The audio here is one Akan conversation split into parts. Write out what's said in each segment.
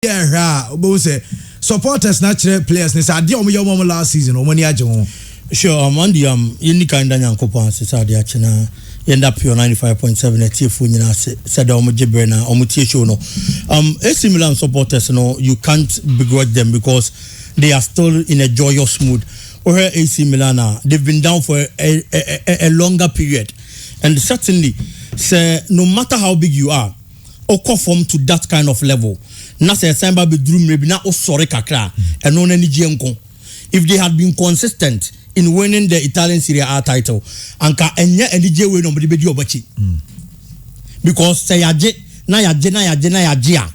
Yeah, but say supporters natural players. They said, "Dear, we last season. Or money ajo." Sure, on the you kind of young coupons. It's out there. China end up your 95.7 at Tifuina said Omujibrena Omutisho. No, AC Milan supporters, no, you can't begrudge them because they are still in a joyous mood. Or AC Milan, they've been down for a longer period, and certainly, say no matter how big you are, or conform to that kind of level. Na say Samba bedroom maybe na osore kakra and no any GMCon. If they had been consistent in winning the Italian Serie A title, anka enye NJ we no be obachi. Because say yaje na yaje.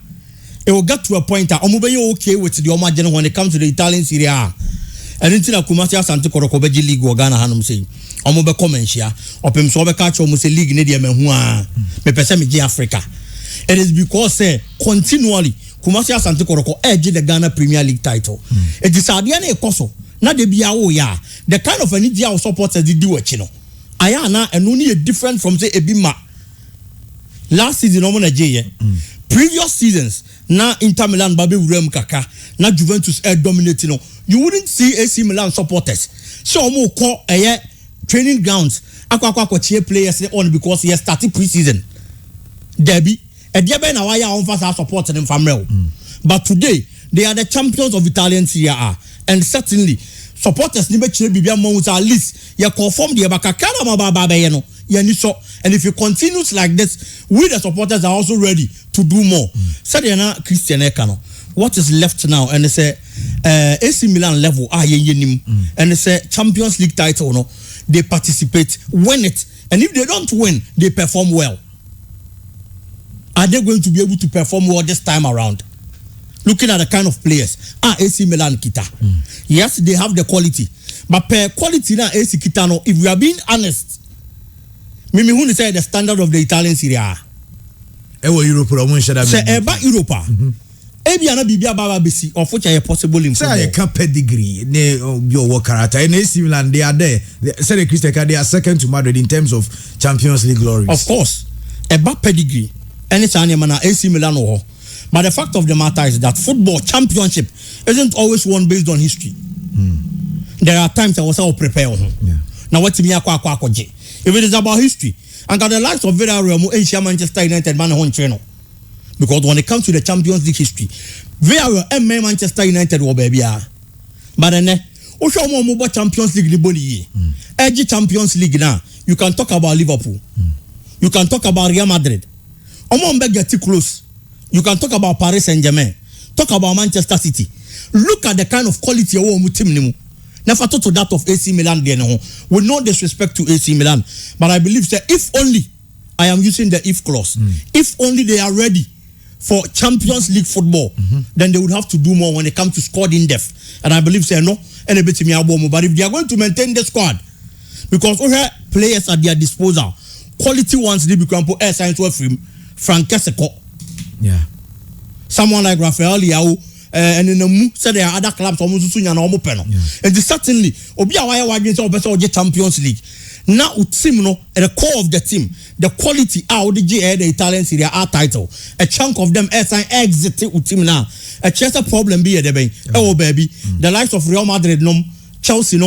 It will get to a point that omubenye okay with the Omagene when it comes to the Italian Serie A. And until Kumasi Asante Koroko Beji League or Ghana Hanum say, Omobe Comencia, or Pimsobe Catch or Muse League Nedia Mehua, me Pesami Africa. It is because continually Kumasi Asante Koroko edge the Ghana Premier League title. It is Adiane Ekoso, not the Biao ya. The kind of energy supporters they do it, you know. Ayana and only a different from say Ebima. Last season, previous seasons, na Inter Milan Babi Urem Kaka, na Juventus dominating. You wouldn't see AC Milan supporters. So mo call a training grounds. Aqua cheer players on because he has started preseason. Debbie. Na why on fast support them from real. But today they are the champions of Italian Serie A, and certainly supporters need to be at least you conform the Bakakana Mababa and if you continue like this, we the supporters are also ready to do more. Sadiana Christian Ekano. What is left now? And it's a AC Milan level and it's a Champions League title. No, they participate, win it, and if they don't win, they perform well. Are they going to be able to perform well this time around? Looking at the kind of players, AC Milan Kita. Yes, they have the quality, but per quality na AC Kita no. If we are being honest, Mimi who say the standard of the Italian Serie A. Europe, say Europa. Ebi na bibia baba besi of which are possible in football. Say a pedigree, ne your work character. In AC Milan, they are there. Say the Christian, they are second to Madrid in terms of Champions League glories. Of course, a bad pedigree. Anytime you AC Milan or. But the fact of the matter is that football championship isn't always won based on history. There are times I was all prepare. Now what me if it is about history, and got the likes of Villarreal, Asia, Manchester United, man on channel. Because when it comes to the Champions League history, Villarreal and Manchester United will be but then show more Champions League the body. Edge Champions League now. You can talk about Liverpool. You can talk about Real Madrid. Get too close. You can talk about Paris Saint-Germain. Talk about Manchester City. Look at the kind of quality of team. Never thought to that of AC Milan. With no disrespect to AC Milan, but I believe that if only I am using the if clause, if only they are ready for Champions League football, then they would have to do more when it comes to squad in depth. And I believe say no, and a bit me but if they are going to maintain the squad, because all players at their disposal, quality ones they become air science or film. Frank Keseko. Yeah. Someone like Rafael Leao, and in the said there are other clubs almost soon and almost penal. And certainly, Obia against our best Champions League. Now, team no at the core of the team, the quality out the Italian Serie A title. A chunk of them exit team now. A chess problem be the baby. Oh baby, the likes of Real Madrid Chelsea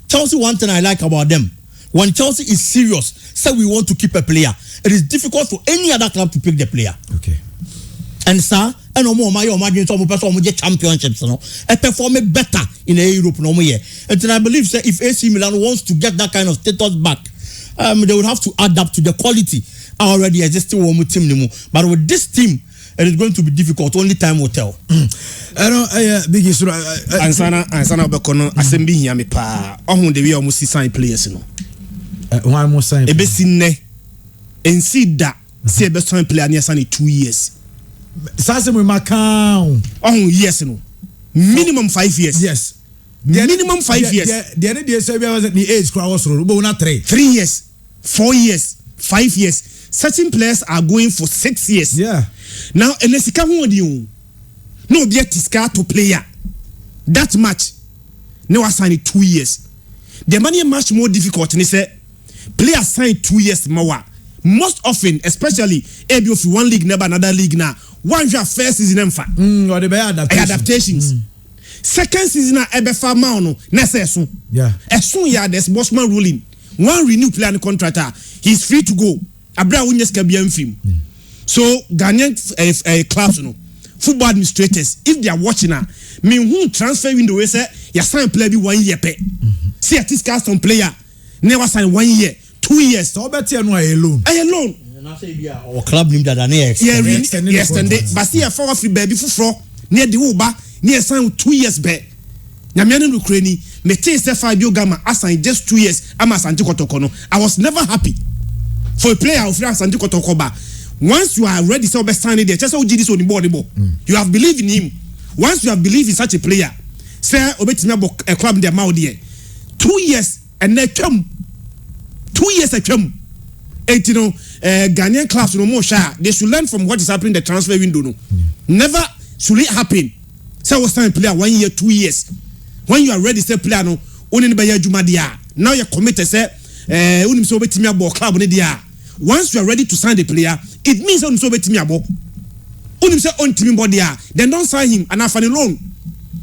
Chelsea one thing I like about them. When Chelsea is serious, say we want to keep a player, it is difficult for any other club to pick the player. Okay. And sir, and no more my imagine some person will get championships, no, and perform better in Europe no more. And then I believe say if AC Milan wants to get that kind of status back, they would have to adapt to the quality already existing one team. But with this team, it is going to be difficult. Only time will tell. I don't. Big issue. Ansana bekono asembi hiya me pa. Ohun de we almost sign players no. One more sign. Ebe sinne. Ensi da. Se ebe sign player near 2 years. Sase we macau. Ohun yes no. Minimum 5 years. Yes. Minimum 5 years. The other day say we was the age crowd was but not 3. 3 years. 4 years. 5 years. Certain players are going for 6 years. Yeah. Now, unless you can't no be to player that much. No, I signed 2 years. The money much more difficult. And they say players sign 2 years more. Most often, especially if you one league, never another league now. one your first season emfa or the adaptations second season ebefa ma no na say so yeah esun ya this Bosman ruling one renew plan contract he's free to go abra wonyes ka bia mfim so Ghanaian clubs no football administrators if they are watching me who transfer window we say ya sign player be 1 year pe see at least cast on player never sign 1 year 2 years so better no alone na say bia or club nim that na extend but see for free baby fufro near the uba near sign 2 years back nyamiano no kreni me say Fabio Gama assign just 2 years am Asante Kotoko no I was never happy for a player of Asante Kotoko ba once you are ready so be sign there just oji this on the board you have believed in him once you have believed in such a player say obetimi abo a club there ma there 2 years and then 2 years atwam you know Ghanaian clubs no more shy they should learn from what is happening in the transfer window no never should it happen say was sign player 1 year 2 years when you are ready say player no only be adwuma dia now you committed say unim so betimi abo club ne dia once you are ready to sign the player it means unim so betimi abo unim say on team body then don't sign him and have a loan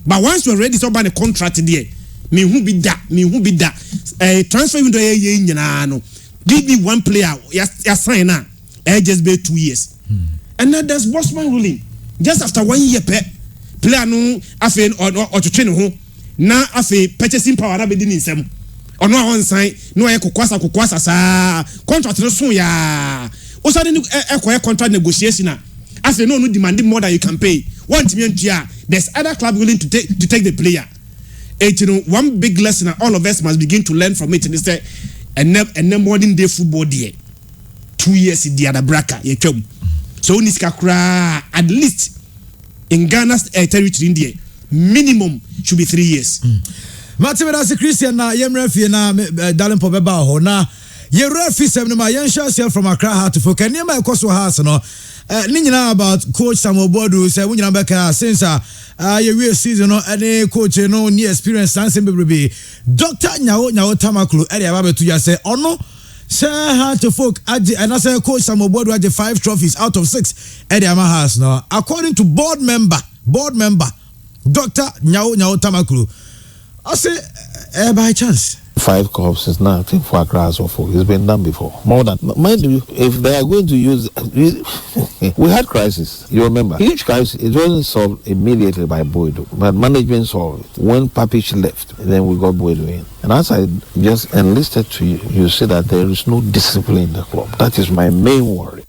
but once you are ready to buy the contract there me who be that transfer window ye nyina no give me one player ya sign na just be 2 years and then there's Bosman ruling just after 1 year player no afi or to train ho na afi purchasing power na be di nsem ono a on sign no e kokwasa sa contract no so ya o sa ni contract negotiation na afi no demanding more than you can pay one team ntua there's other club willing to take the player you know one big lesson all of us must begin to learn from it and say and modern day football there 2 years in the other bracket ye twam so ni skakra at least in Ghana's territory in there minimum should be 3 years Martin Medasi Christian na yemrefi na Darling Pobeba ho na ye refi sem no ma yen from Accra Heart for Kenya ekoso house no ni nyina about coach Samuel Bodu say we nyina beka since ye we season no any coach no ni experience sanse bebrebe Dr. Nyawo Tamakulu area ba betu ya say ono say Heart folk age and say coach Samuel Bodu age 5 trophies out of 6 area ma house no according to board member Dr. Nyawo Tamakulu I say by chance 5 cups is nothing for Accra as well. It's been done before. More than mind you, if they are going to use, we had crisis. You remember, each crisis it wasn't solved immediately by Boydo, but management solved it. When Papic left, then we got Boydo in. And as I just enlisted to you, you see that there is no discipline in the club. That is my main worry.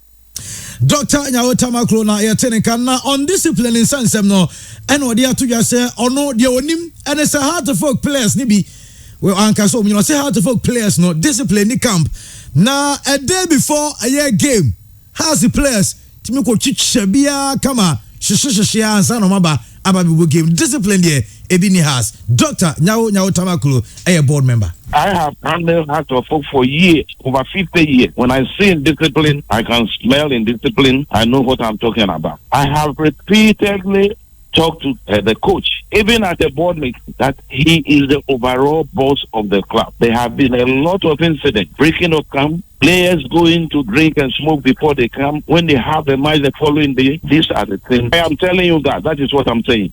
Dr. Nyawo Tamakulu na yetenika na undisciplined in sense no and what they are to just say no they onim and it's a hard to folk players ni bi well anka so you know say hard to folk players no discipline ni camp na a day before a year game how's the players timi ko chiche bia kama shishishia ansa no maba ababibu game discipline there ebini has Dr. Nyawo Tamakulu a board member. I have handled Heart of Folk for years, over 50 years. When I see indiscipline, I can smell indiscipline. I know what I'm talking about. I have repeatedly talked to the coach, even at the board meeting, that he is the overall boss of the club. There have been a lot of incidents, breaking of camp, players going to drink and smoke before they come. When they have a match the following day, these are the things. I am telling you that is what I'm saying.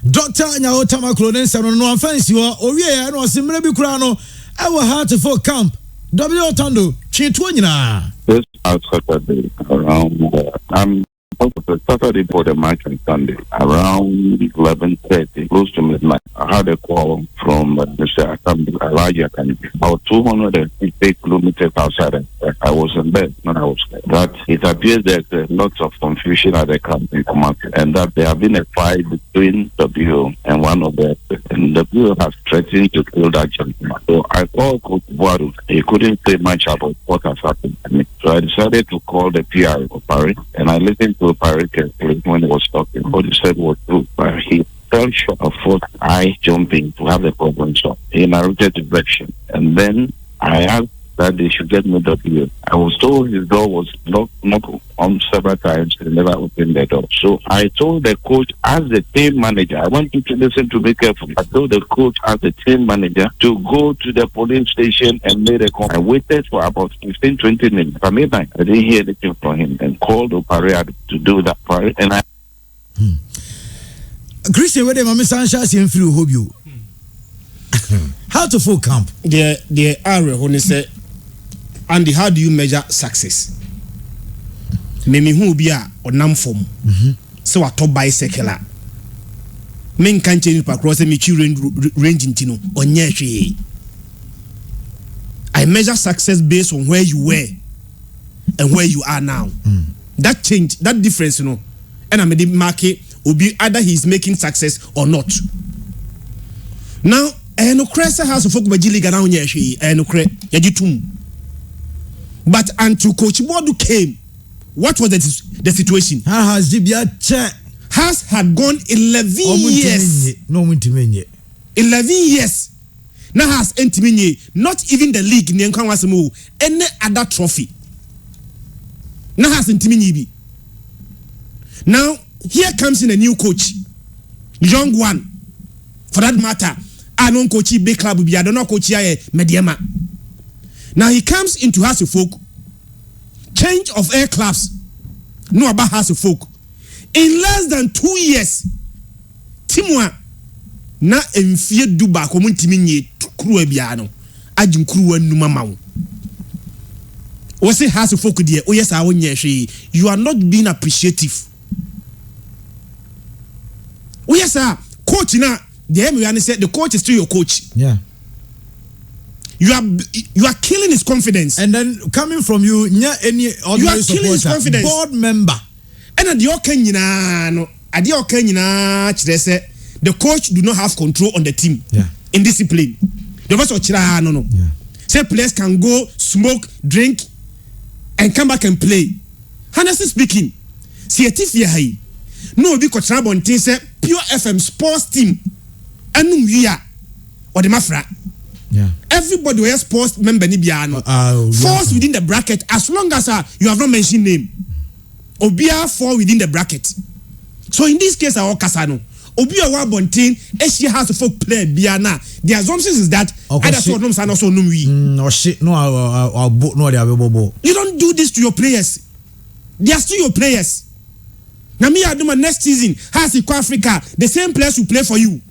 Dr. Nyawo Tamakulu nensano no fancy wa owie no simre bi kura no e wo Heart for camp W Otando twetu nyina This Saturday around Saturday for the match on Sunday around 11:30, close to midnight. I had a call from Mr. Elijah Kanji, about 250 kilometers outside. I was in bed when I was there. That it appears there's lots of confusion at the camp in Kumasi, and that there have been a fight between W and one of the, and W has threatened to kill that gentleman. So I called Coach Buaru. He couldn't say much about what has happened to me. So I decided to call the PR of Paris, and I listened to Paris carefully when he was talking. What he said was true, but he fell short of I jumping to have the problem solved. He narrated the direction, and then I asked that they should get me WF. I was told his door was knocked on several times and never opened the door. So I told the coach as the team manager, I want you to listen to me carefully. I told the coach as the team manager to go to the police station and make a call. I waited for about 15-20 minutes. From midnight, I didn't hear anything from him and called Oparea to do that part. And I Christian, where the Mama Sanchez in through Hobio. How to full camp? The area when they say, Andy, how do you measure success? Memi who be a or nam form. So a top bicycle. Men can't change across the range in Tino or Nyashi. I measure success based on where you were and where you are now. That change, that difference, you know. And I made the market will be either he's making success or not. Now, and no Cressa has a folk by Gilly Gana Nyashi and no cre Yajitum. But until Coach Bodu came, what was the situation? Has Jibia Has had gone 11 years. No winter 11 years. Now has Entiminye, not even the league, Nyankawasemu, any other trophy. Now has Entiminye. Now, here comes in a new coach, young one, for that matter. I don't coach big club, I don't know coach Mediama. Now he comes into House of Folk, change of air clubs, no about House of Folk. In less than 2 years, Timwa na emfie duba community minye crew ebiano, ajin crew and numamau. What's House of Folk dear? Oh yes, I won't you are not being appreciative. Oh yes, sir, coach now. The MUN said the coach is still your coach. Yeah. You are killing his confidence. And then coming from you, you are killing his confidence. Board member. And at the the coach do not have control on the team. Yeah. In discipline. The first no. Yeah. Say players can go smoke, drink, and come back and play. Honestly speaking, see a TFI. No, because Trabon say pure FM sports team. Anum ya or the mafra. Yeah. Everybody who has sports member ni biano. Falls within the bracket as long as you have not mentioned name. Obia fall within the bracket. So in this case, our Casano, Obia wa bontin, she has to folk play biana. The assumption is that either so noms and also numi. No shit, no, I'll book no the You don't do this to your players. They are still your players. Nami Aduma next season has Eco Africa, the same players who play for you.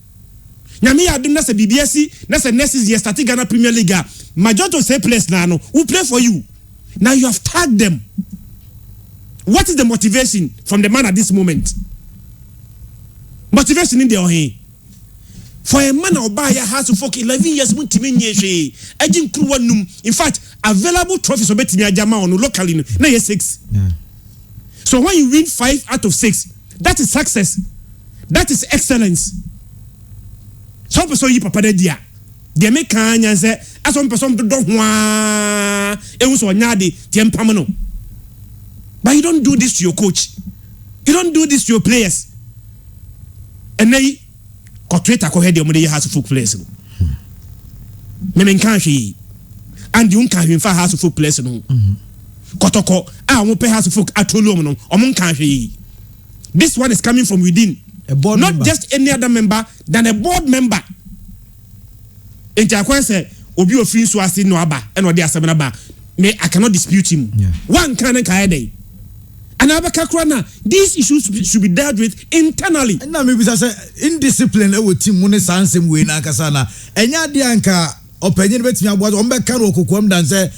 Nyami Adum nasa BBSC, nasa next year starting Ghana Premier League. Majority of say players now who play for you. Now you have tagged them. What is the motivation from the man at this moment? Motivation in the ohe. For a man or buyer has to fuck 11 years mun timi nyehwe. Agin kruwa num. In fact, available trophies obetimi ajama on locally na 6. Yeah. So when you win 5 out of 6, that is success. That is excellence. Some person yi papa de dia. They make kanya say as some person do hwa ehun so nyade tiempam no. But you don't do this to your coach. You don't do this to your players. And they contract ko head the House of Folk players no. Me men kan hwe. And you can hwe House of Folk players no. Kotoko mo pe House of Folk atolum no. Omo kan hwe. This one is coming from within. A board not member. Just any other member than a board member. Enti say obi ofin so ase no aba and odi asem ba me I cannot dispute him. Yeah. One can dey. And abaka krana these issues should be dealt with internally. And now maybe say indiscipline e team mo ne sansem we na akasa na enya de anka opanyin betimi aboa o mbeka ro kokom dan say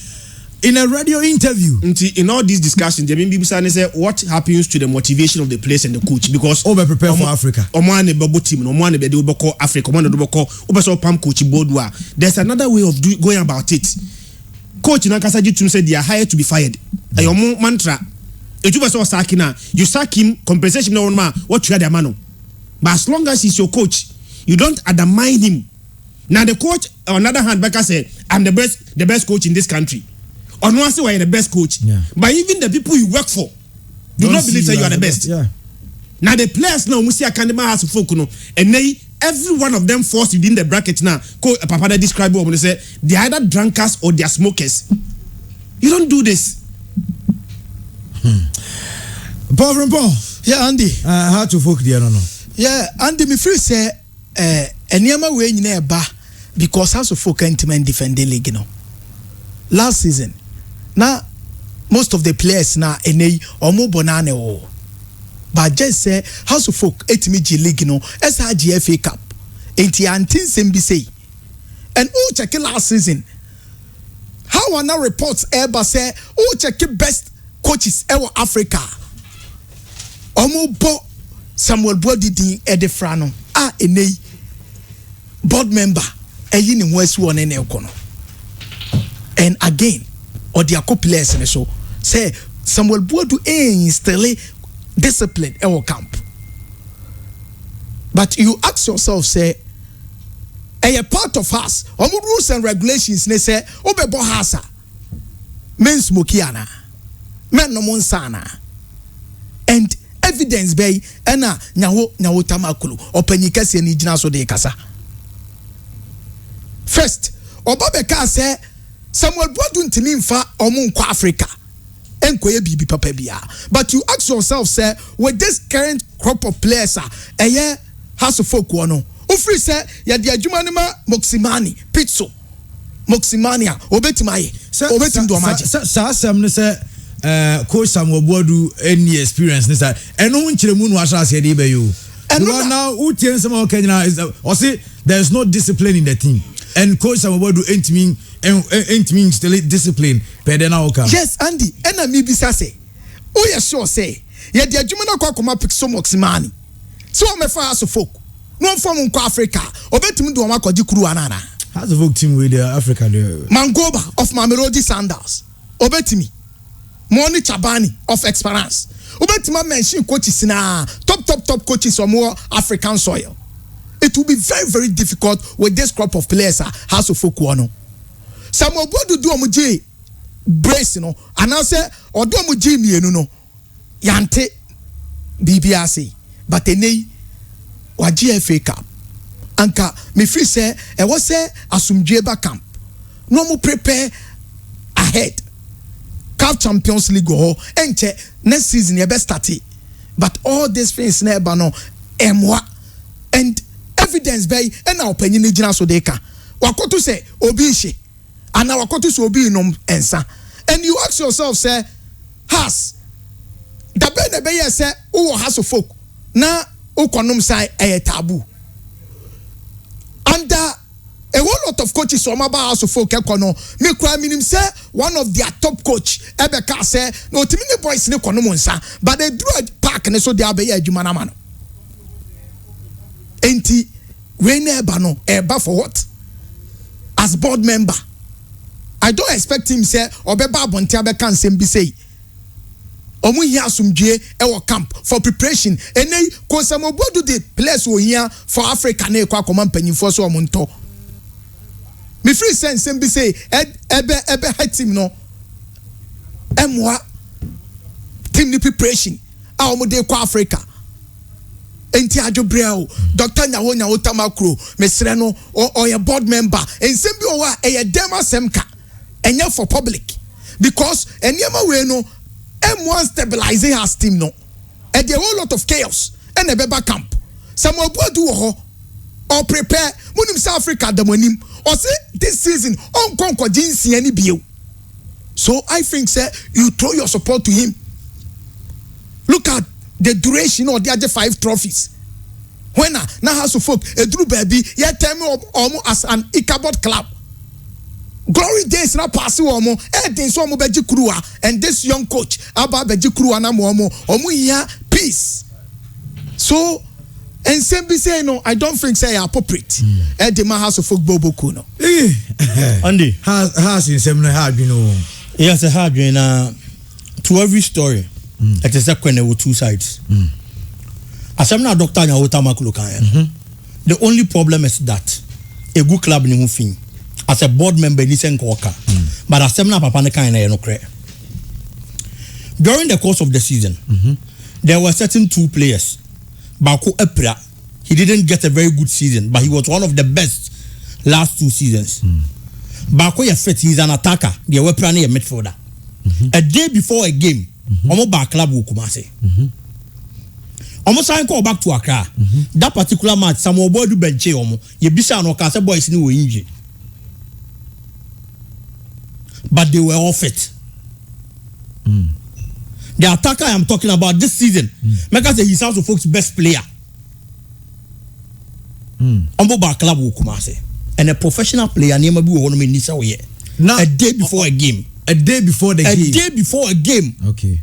in a radio interview. In all these discussions, the people say what happens to the motivation of the players and the coach because over prepare for Africa. Omwane bebo team, Omwane be beko Africa, Omwane do beko obeso pam coach Bodwa. There's another way of going about it. Coach Nakasaji Tum said they are hired to be fired. Your mantra. If you was sakina, you sack him, compensation no man, what you had a mano. But as long as he's your coach, you don't undermine him. Now the coach, on the other hand, Becca said, I'm the best coach in this country. On one side, you are the best coach. Yeah. But even the people you work for do not believe that you are the best. Yeah. Now the players now, we see a Kandima has folk, and they every one of them falls within the bracket now. Papa they describe what they say they are either drunkards or they are smokers. You don't do this. Paul from Paul. Yeah, Andy. How to folk there no. Yeah, Andy me free say enema we nyina ba because House of Folk intimate defend the league no. Last season. Now most of the players na enei omo bonane o. But just say House of Folk etimi league no SRGFA Cup. Enti antin sembi say. And check last season. How are now reports ever say check best coaches ever Africa. Omo bo Samuel Bodidi Edefrano enei board member eyi ni West one ene ekono. And again or the players and so say Samuel Boadu instill discipline in our camp. But you ask yourself, say, a part of us, rules and regulations, they say, Obebo Hasa, men smokiana, men no monsana, and evidence bay, ena nyawo tamakulu, openikasi and ijinaso de kasa. First, Obabeka say, Samuel Boadu ntinimfa omunko Africa. But you ask yourself, sir, with this current crop of players, House of Folk one, Ufri say, ya di ajumanima Moximani, Pizzo, Moximania, Obetimai, Obetim do magic. Sam say, Coach Samuel Boadu any experience, and no one chile moon was said you. And now, who tells some Kenya is, or say, there's no discipline in the team. And Coach Samuel Boadu ain't mean still discipline. Yes, Andy. And I maybe say, oh yeah, sure say. Yeah, the Jumana kwa kuma pick so much money. So I'm a House of Folk. No form in Africa. Obetim do amako jikuru anana. House of Folk team with Africa there. Mangoba of Mamelodi Sandals. Obetimi. Moni Chabani of Experience. Obetima mention coaches na top coaches on more African soil. It will be very, very difficult with this crop of players. House of Folk one. Samuel Boadu do omuji brace no and I say odo omuji mienu no yante BBRC but enei wa GFA Cup anka me free say e was say asumdweba camp no mu prepare ahead CAF Champions League ho enche next season e be start but all these things na eba no emwa and evidence bay and na opanyini gina so dey ka wakoto say obi hye and our countries will be in ensa. And you ask yourself, say, has the be say, oh, House of Folk, na ukonum say a taboo. Under a whole lot of coaches from about House of Folk, ekono, me cry minim say one of their top coach, Ebeka say, no, Timini boys ne konomonsa, but they drew a park and so they are be a Jumanamano. Enti, we never know, eba for what? As board member. I don't expect him say obeba abontia be kan sem bi say omu hia asumdue e wo camp for preparation enei ko Samuel Boadu the place wo hia for Africa na ekwa akoma mpanyimfo so omunto me free sense sem bi say ebe team no emwa team ni preparation a omu de kwa Africa enti adwobreo Dr. Nyawo Tamakro mesre no or your board member ensem bi o wa e dema semka enya for public because enyama we no M1 stabilizing has team no and a whole lot of chaos and a beba camp Samuel Boadu ho or prepare munim South Africa the monim or say this season on konko jinsi any bio. So I think say you throw your support to him. Look at the duration of the other 5 trophies. When na House of Folk a drew baby ya tell me almost as an Ichabod club. Glory days na pass omo everything so omo beji kruwa and this young coach aba beji kruwa na omo here peace. So and same be say no I don't think say appropriate the man House of Folk boboku no Andy has in same hard you know yes a hard you to every story it is a coin with 2 sides asem na Dr. Nyawo Tamaklo kan the only problem is that a good club ni fin as a board member ni sen ko but asem na papa ne kan na no kre during the course of the season there were certain 2 players bako epra he didn't get a very good season, but he was one of the best last 2 seasons. Bako ya fit, he's an attacker. The weapon a midfielder. A day before a game, Omo ba club wo Kumasi. Omo sign call back to Accra. That particular match, Samuel Bodu benche omo. Ye bisa no ka say boys ni wo injury. But they were off it. The attacker I am talking about this season, make us say he's also folks best player. Omo ba club wo Kumasi. And a professional player name bi wo no me nisa wo ye. A day before a game. A day before the game. A day before a game. Okay.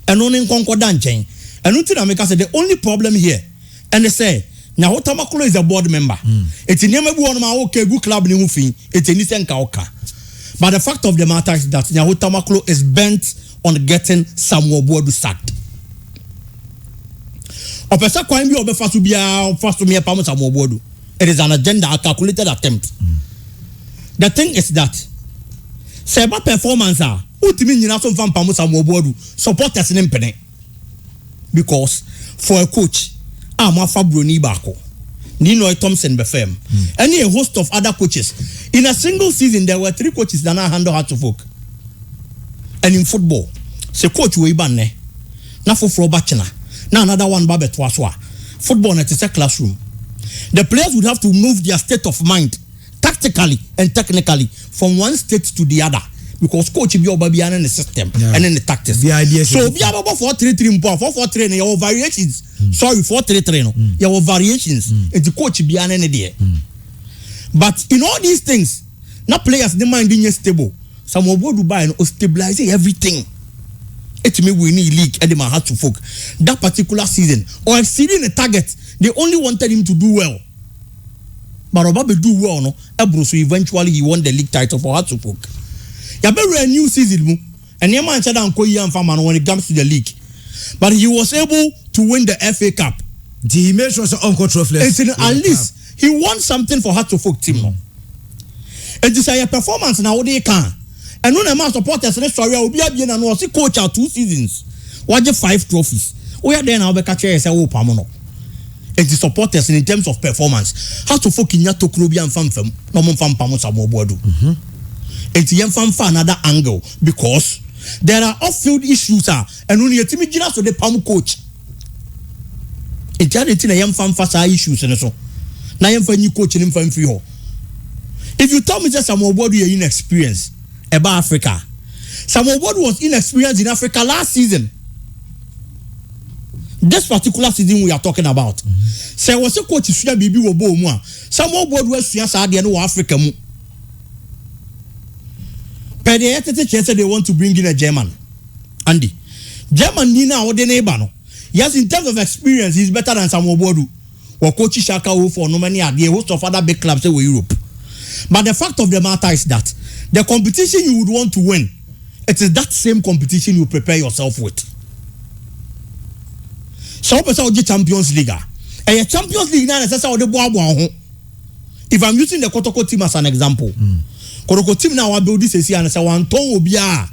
And only concordan chain. And until I make us say the only problem here, and they say, now Tamakolo is a board member. It's in never one of my okay good club ni mufin. It's in this oka. But the fact of the matter is that now Tamakolo is bent on getting Samuel Boadu sacked. Opesa kwa mbi obe fasu bia fasu me pamo Samuel Boadu. It is an agenda, a calculated attempt. The thing is that Seba performance are ultimately nyina so mfa mpamu Samuel Boadu supporters ne mpene because for a coach amafa broni bako Nino Thompson befem and a host of other coaches in a single season there were 3 coaches that now handle how to folk and in football say coach we ban ne na for bachina na another one ba beto aswa football na it's a classroom the players would have to move their state of mind tactically and technically from one state to the other because coach be obabiana in the system and in the tactics. The idea so be about 4-3-3 4-4-3 and your variations. Sorry 4-3-3 no. Your variations and the coach be an there. But in all these things, not players the mind in stable. Some will go to buy and stabilizing everything. It may win league and they might have to folk that particular season or exceeding the target. They only wanted him to do well. But Obabe do well, no. Ebro, so eventually he won the league title for Hatsupok. Yabe a new season, and Yama and Chada and Koyan Faman when it comes to the league. But he was able to win the FA Cup. He made sure Uncle Trophless. At least he won something for Hatsupok team. No. It is a performance now they can. And when a man supporters in Australia will be a bien and was a coach out 2 seasons. What 5 trophies? We are then I'll be catching as a Pamono. And the supporters in terms of performance how to fuck in yato Krubian fan no mon fan pamos abobodu. And the fan another angle because there are off-field issues and only a timid so the palm coach. It's a young fan fasa issues and so. Now I'm for new coach in fan free. If you tell me that Samuel Boadu is inexperienced about Africa, Samuel Boadu was inexperienced in Africa last season. This particular season we are talking about. Say was a coach suya bibi wo bo mu a. Samuel Boadu suya sa de no Africa mu. But they said they want to bring in a German. Andy. German ni na ode neighbor no. Yes, in terms of experience he's better than Samuel Boadu. Or coach Shaka who for no many are the host of other big clubs in Europe. But the fact of the matter is that the competition you would want to win, it is that same competition you prepare yourself with. So the Champions League. And a Champions League now is the boy. If I'm using the Kotoko team as an example, Kotoko team now build this and say one ton obia.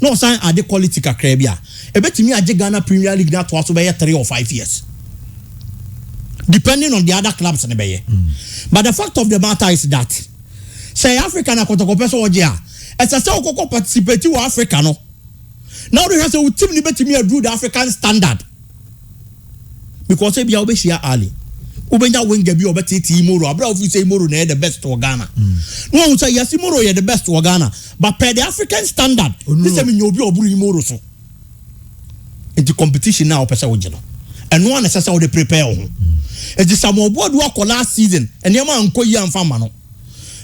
No sign are the quality Caribbean. A bet me a Ghana Premier League that was over 3 or 5 years. Depending on the other clubs in the Bay. But the fact of the matter is that say African Kotoko person oja. As I say Kotoko participate to Africa no. Now they have to team ni bet me do the African standard. Because if you are here early, Ubenya Winga be over Titi Moro, Abra if you say Moro ne the best to Ghana. No one say yes, Moro is the best to Ghana, but per the African standard, this is you'll be Oburi Moro so. Into competition now, Pesa Ojino. And no one necessarily prepare. It is Samuel Boadu work last season, and Yama and Koya and Famano.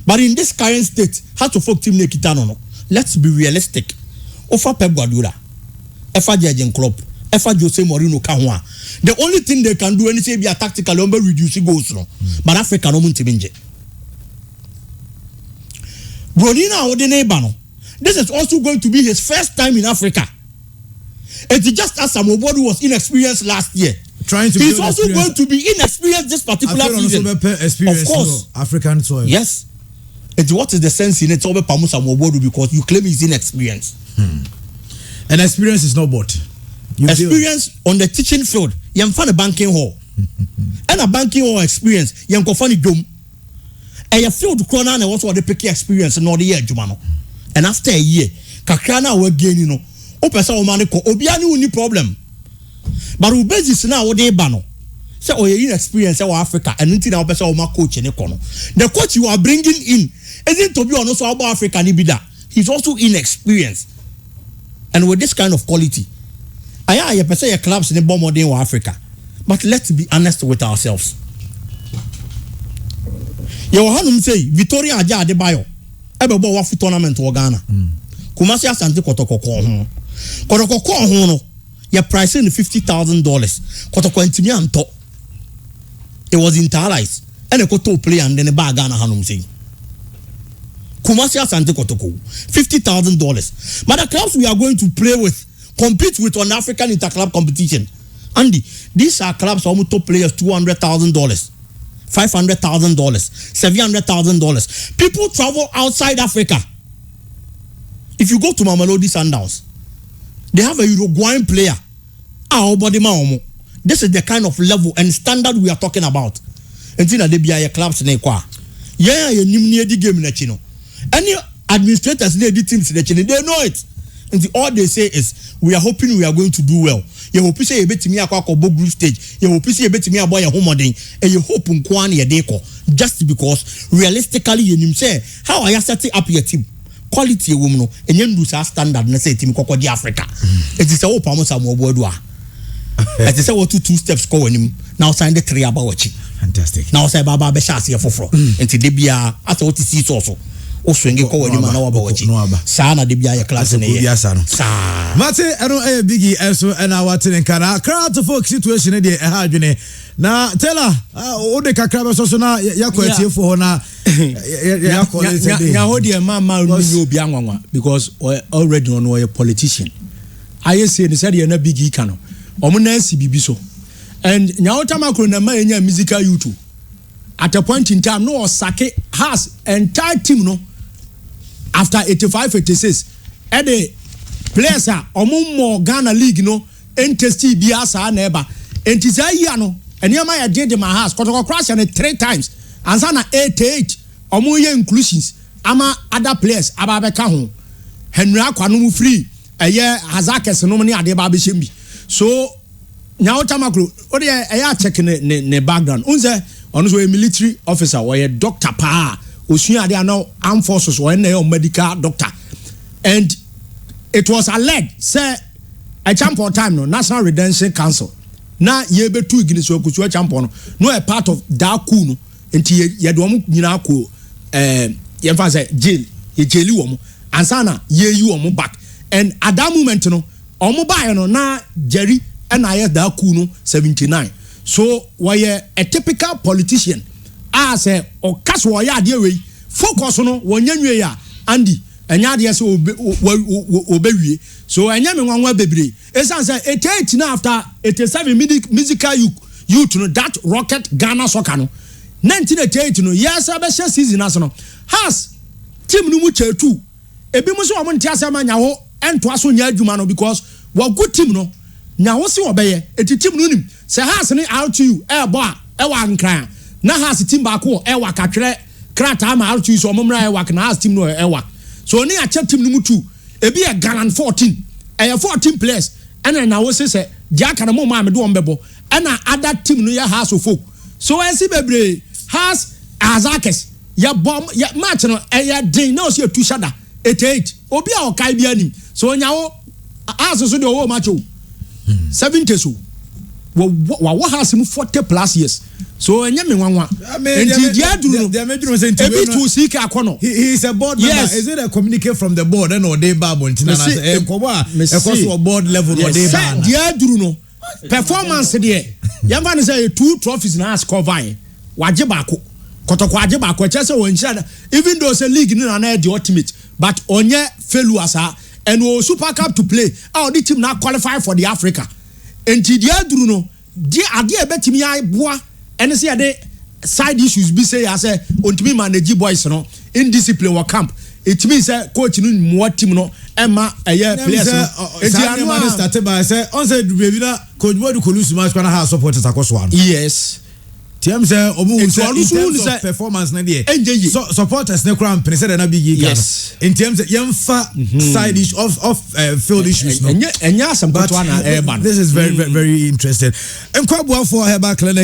But in this current state, how to folk team Nekitano? Let's be realistic. Offer Pep Guardiola, Efa Jurgen Klopp. Jose Mourinho Kahwa. The only thing they can do is be a tactical number reduce goals. But Africa no muntiminje. Bronina Odenebano. This is also going to be his first time in Africa. It's just as Samuel Boadu was inexperienced last year. He's also going to be inexperienced this particular season. Of course, African soil. Yes. And what is the sense in it over Pamu Samuel Boadu because you claim he's inexperienced. And experience is not bought. Experience on the teaching field, you find a banking hall. And Ghana banking or experience yen ko fani dom e ya field corner na was what the pick experience no the year adwuma no and after a year kakra na we gain no o pesa o man ko obi ani uni problem but we basis na wo dey ba no say o ye experience for Africa and until na pesa o ma coach ni ko no the coach you are bringing in isn't to be on also about Africa ni bida he's also inexperienced and with this kind of quality aya ye pesa your clubs ni bomb modern for Africa but let's be honest with ourselves ye wo hanum say Victoria Aja Adebayo ebe bo wa fu tournament wo Ghana Kumasi Asante Kotoko ho no your price in $50,000 Kotoko ntimi anto it was interlies and a koto play and then a bag Ghana hanum say Kumasi Asante Kotoko $50,000 but the clubs we are going to play with compete with on African interclub competition Andy these are clubs almost top players $200,000 $500,000 $700,000 people travel outside Africa. If you go to Mamelodi Sundowns, they have a Uruguayan player. This is the kind of level and standard we are talking about. Until they be a clubs in Ekwa. Yeah, you need the game in Chino. Any administrators need the teams in Chino, they know it. And all they say is, we are hoping we are going to do well. You hope you say a bit to me a group stage. You hope you say a bit to me a boy a home day. And you hope Nkwani a deko. Just because realistically you say, how are you setting up your team? Quality woman and you do standard na say team koko di Africa. It is a hope almost a more bodwa. It is a what 2 steps go him. Now sign the 3 about watching. Fantastic. Now say baba be shasi ya foforo. Enti de bia asa what is also. O swenge ko wani ma na wa ba watching. Sana de bia ya class na ye. Sa. Mate eno biggie eso na watene kana. Crowd to folk situation dey ha adwene. Na tela o de kakra be so na yakọ atiefo ho na yakọ le say nya ho de ma ni obi anwanwa because already on a politician I say ni said na biggie ka no omo na si bibi so and nya otamakro na ma enya musical YouTube at a point in time no Osake has entire team no after 85-86 and the players are omo Ghana league no entesti bi asa na eba entiza yi ano and yama ya did my house kotoko crash and 3 times and sana 88 omo ye inclusions ama other players ababeka ho Henry Akwano mu free eye Hazakes no ni ade ba be shembi so nyawo tamakro o de eye check ne background unze ono so a military officer or a doctor pa osua ade now armed forces or a medical doctor and it was alleged say a champion time no National Redemption Council na ye betu igini so kusu champion no a part of that coup no enti ye do mo nyina ko ye fa say jail ye jeli wo mo ansana ye yi wo mo back and at that moment no omo buy no na Jerry and I that coup no 79 so why a typical politician as a or cash why ade we focus no wonyanwe ya Andy enya ade say obewie so enya me nwanwa bebre esan say 88 na after 87 musical youth no that rocket Ghana soccer no 1988 no yes abesha season as no has team no mu chetu ebi mu so omo ntia ma nya ho ento aso nya adwuma no because wa good team no nya ho se obeye eti team no nim say has ni out to you bo a e wa nkran na has team ba ko e wa katwere krata ma out to you so omo mra e wa na has team no e wa so ni a team no mu tu ebi e Galan 14 14 players and na wo say dia kana mo ma me do ombebo and other team no ya has of folk so I see bebre has Hazakes ya bomb ya match no ya din na o se tu shada 88 obi a o kai bia nim so nyawo as so de o match o 70 so wa has him 40+ years so enya me nwanwa enti dia duru ebi to seek akono he is a board member is it a communicate from the board and or dey babo ntina na e so board level or dey ba dia duru no performance there yamba ne say 2 trophies na as cover waje bako kotoko aje bako che say won share even though say league na na the ultimate but onye failure asa and o super cup to play how the team now qualify for the Africa enti dia duru no dia ade e betimi ai boa ene say ade side issues be say as ontimi manage boys no indiscipline wa camp it means say coach no mo team no ema eye players no enti anu started by say on say baby na coach bodu kolusu match kana ha supporters akoso ano yes TM say omu It's say all in so terms say- of performance na dey. Enje. So supporters ne kura mpene say na big gig. Yes. In terms of yemfa side issue of field issues no. Enya asem But kwato na this is very interesting. Nkwabuafo Herbal Clinic